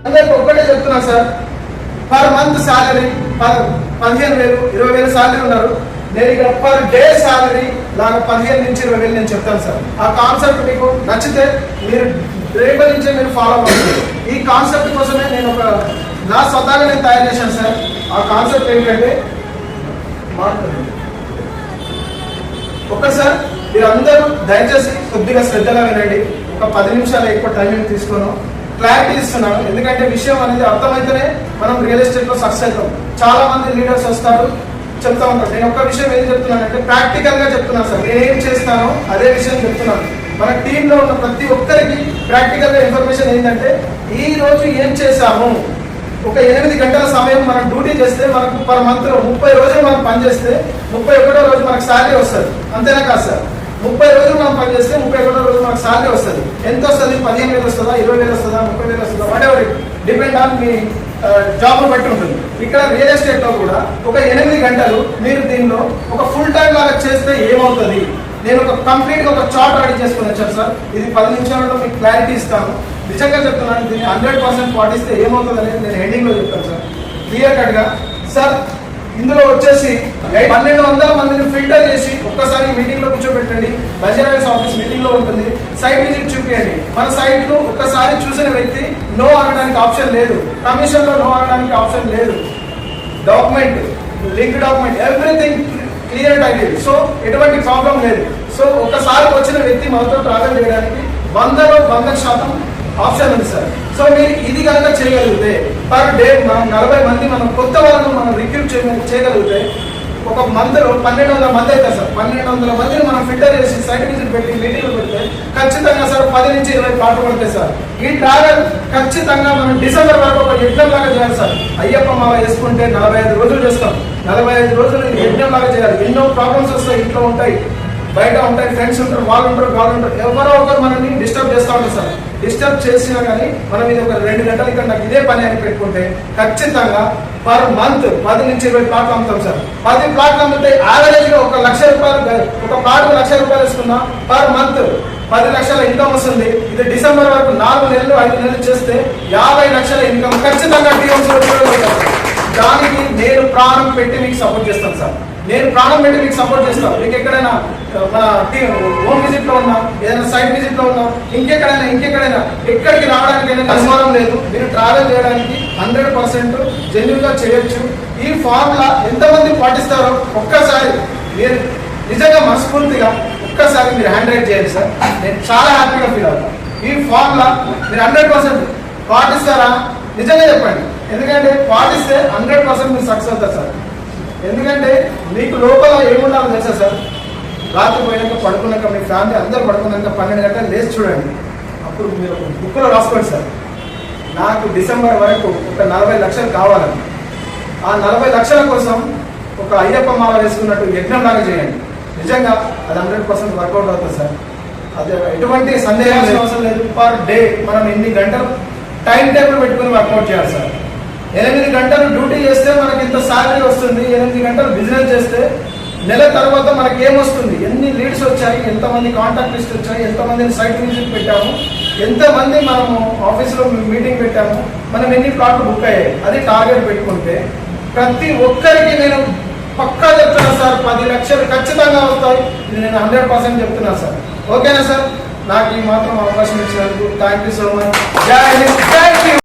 అందరికి ఒక్కటే చెప్తున్నా sir, per month salary 15,000 20,000 salary ఉన్నారు. నేను ఇక్కడ పర్ డే సాలరీ లాగా 15 నుంచి 20,000 నేను చెప్తాను సార్. ఆ కాన్సెప్ట్ మీకు నచ్చితే మీరు రేపటి నుంచే మీరు ఫాలో అవ్వండి. ఈ కాన్సెప్ట్ కోసమే నేను నా స్వతహాగా నేను తయారు చేశాను సార్. ఆ కాన్సెప్ట్ ఏంటంటే ఒక్కసారి మీరందరూ దయచేసి కొద్దిగా శ్రద్ధగా వినండి. ఒక 10 నిమిషాలు ఎక్కువ టైం తీసుకోను, క్లారిటీ ఇస్తున్నాను. ఎందుకంటే విషయం అనేది అర్థమైతేనే మనం రియల్ ఎస్టేట్ లో సక్సెస్ అవుతాం. చాలా మంది లీడర్స్ వస్తారు, చెప్తా ఉంటారు. నేను ఒక్క విషయం ఏం చెప్తున్నానంటే ప్రాక్టికల్ గా చెప్తున్నాను సార్. నేను ఏం చేస్తానో అదే విషయం చెప్తున్నాను. మన టీంలో ఉన్న ప్రతి ఒక్కరికి ప్రాక్టికల్ గా ఇన్ఫర్మేషన్ ఏంటంటే ఈ రోజు ఏం చేశాము. ఒక 8 గంటల సమయం మనం డ్యూటీ చేస్తే మనకు పర్ మంత్ 30 రోజులు మనం పనిచేస్తే 31వ రోజు మనకు శాలరీ వస్తుంది. అంతేనా కాదు సార్? 30 రోజులు మనం పనిచేస్తే 31వ రోజు మనకు శాలరీ వస్తుంది. ఎంత వస్తుంది? 15,000 వస్తుందా, 20,000 వస్తుందా, 30,000 వస్తుందా, what ever depend on me job బట్టి ఉంటుంది. ఇక్కడ రియల్ ఎస్టేట్ లో కూడా ఒక 8 గంటలు మీరు దీనిలో ఒక ఫుల్ టైం లాగా చేస్తే ఏమవుతుంది. నేను ఒక కంప్లీట్ గా ఒక చార్ట్ రెడీ చేసుకుని వచ్చాను సార్. ఇది 10 నిమిషాలలో మీకు క్లారిటీ ఇస్తాను. నిజంగా చెప్తున్నాను, దీన్ని 100% పాటిస్తే ఏమవుతుంది అనేది నేను హెడ్డింగ్ లో చెప్తాను సార్, క్లియర్ కట్ గా. సార్ ఇందులో వచ్చేసి 1200 మందిని ఫిల్టర్ చేసి ఒక్కసారి మీటింగ్ లో కూర్చోబెట్టండి. బజారాస్ ఆఫీస్ మీటింగ్ లో ఉంటుంది. సైట్ విజిట్ చూపించండి. మన సైట్ లో ఒక్కసారి చూసిన వ్యక్తి నో అనడానికి ఆప్షన్ లేదు. కమిషన్ లో నో అనడానికి ఆప్షన్ లేదు. Document, link document, everything clear title. So ఎటువంటి ప్రాబ్లం లేదు. సో ఒక్కసారి వచ్చిన వ్యక్తి మనతో ట్రావెల్ చేయడానికి 100% ఆప్షన్ ఉంది సార్. సో మీరు ఇది కనుక చేయగలిగితే పర్ డే మనం 40 మంది మనం కొత్త వాళ్ళను మనం రిక్రూట్ చేయగలిగితే ఒక మంత్ లో 1,200 మంది అవుతారు సార్. 1,200 మందిని మనం ఫిల్టర్ చేసి సైట్ విజిట్ పెట్టి మీటింగ్లు పెడితే ఖచ్చితంగా సార్ 10 నుంచి 20 పాటలు పడతాయి సార్. ఈ ట్రావెల్ ఖచ్చితంగా మనం డిసెంబర్ వరకు ఒక యజ్ఞం లాగా చేయాలి సార్. అయ్యప్ప మాల వేసుకుంటే 45 రోజులు చేస్తాం. 45 రోజులు యజ్ఞం లాగా చేయాలి. ఎన్నో ప్రాబ్లమ్స్ వస్తాయి, ఇంట్లో ఉంటాయి, బయట ఉంటాయి, ఫ్రెండ్స్ ఉంటారు, వాళ్ళు ఉంటారు. ఎవరో ఒకరు మనల్ని డిస్టర్బ్ చేస్తూ ఉంటారు సార్. డిస్టర్బ్ చేసినా కానీ మనం ఇది ఒక 2 గంటలు ఇక్కడ నాకు ఇదే పని అని పెట్టుకుంటే ఖచ్చితంగా పర్ మంత్ 10 నుంచి 20 ప్లాట్లు అమ్ముతాం సార్. 10 ప్లాట్లు అమ్మితే యావరేజ్ గా 1,00,000 రూపాయలు, ఒక ప్లాట్ 1,00,000 రూపాయలు వేసుకున్నా పర్ మంత్ 10 లక్షల ఇన్కమ్ వస్తుంది. ఇది డిసెంబర్ వరకు 4 నెలలు 5 నెలలు చేస్తే 50 లక్షల ఇన్కమ్ ఖచ్చితంగా టీఎంసీ. దానికి నేను ప్రాణం పెట్టి మీకు సపోర్ట్ చేస్తాను సార్. నేను ప్రాణం పెట్టి మీకు సపోర్ట్ చేస్తాను. మీకు ఎక్కడైనా మన హోమ్ విజిట్ లో ఉన్నా, ఏదైనా సైట్ విజిట్ లో ఉన్నా, ఇంకెక్కడైనా ఎక్కడికి రావడానికి అనుమానం లేదు. మీరు ట్రావెల్ చేయడానికి 100% జెన్యూన్ గా చేయొచ్చు. ఈ ఫార్ములా ఎంతమంది పాటిస్తారో ఒక్కసారి మీరు నిజంగా మనస్ఫూర్తిగా ఒక్కసారి మీరు హ్యాండ్ రైట్ చేయండి సార్. నేను చాలా హ్యాపీగా ఫీల్ అవుతాను. ఈ ఫార్ములా మీరు 100% పాటిస్తారా? నిజంగా చెప్పండి. ఎందుకంటే పాటిస్తే 100% మీరు సక్సెస్ అవుతారు సార్. ఎందుకంటే మీకు లోపల ఏముండాలో తెలుసా సార్? రాత్రి పోయినాక పడుకున్నాక మీ ఫ్యామిలీ అందరూ పడుకున్నాక 12 గంటలు లేచి చూడండి. అప్పుడు మీరు బుక్లో రాసుకోండి సార్, నాకు డిసెంబర్ వరకు ఒక 40 లక్షలు కావాలని. ఆ 40 లక్షల కోసం ఒక అయ్యప్ప మాల వేసుకున్నట్టు యజ్ఞం లాగా చేయండి. నిజంగా అది 100% వర్కౌట్ అవుతుంది సార్. అది ఎటువంటి సందేహం అవసరం లేదు. పర్ డే మనం 8 గంటలు టైం టేబుల్ పెట్టుకుని వర్కౌట్ చేయాలి సార్. 8 గంటలు డ్యూటీ చేస్తే మనకి ఇంత శాలరీ వస్తుంది. 8 గంటలు బిజినెస్ చేస్తే నెల తర్వాత మనకి ఏమొస్తుంది, ఎన్ని లీడ్స్ వచ్చాయి, ఎంతమంది కాంటాక్ట్ లిస్ట్ వచ్చాయి, ఎంతమందిని సైట్ విజిట్ పెట్టాము, ఎంతమంది మనము ఆఫీస్లో మీటింగ్ పెట్టాము, మనం ఎన్ని ప్లాట్లు బుక్ అయ్యాయి, అది టార్గెట్ పెట్టుకుంటే ప్రతి ఒక్కరికి నేను పక్కా చెప్తున్నా సార్ 10 లక్షలు ఖచ్చితంగా వస్తాయి. ఇది నేను 100% చెప్తున్నా సార్. ఓకేనా సార్? నాకు ఈ మాత్రం అవకాశం ఇచ్చినందుకు థ్యాంక్ యూ సో మచ్. జై హింద్. Thank you.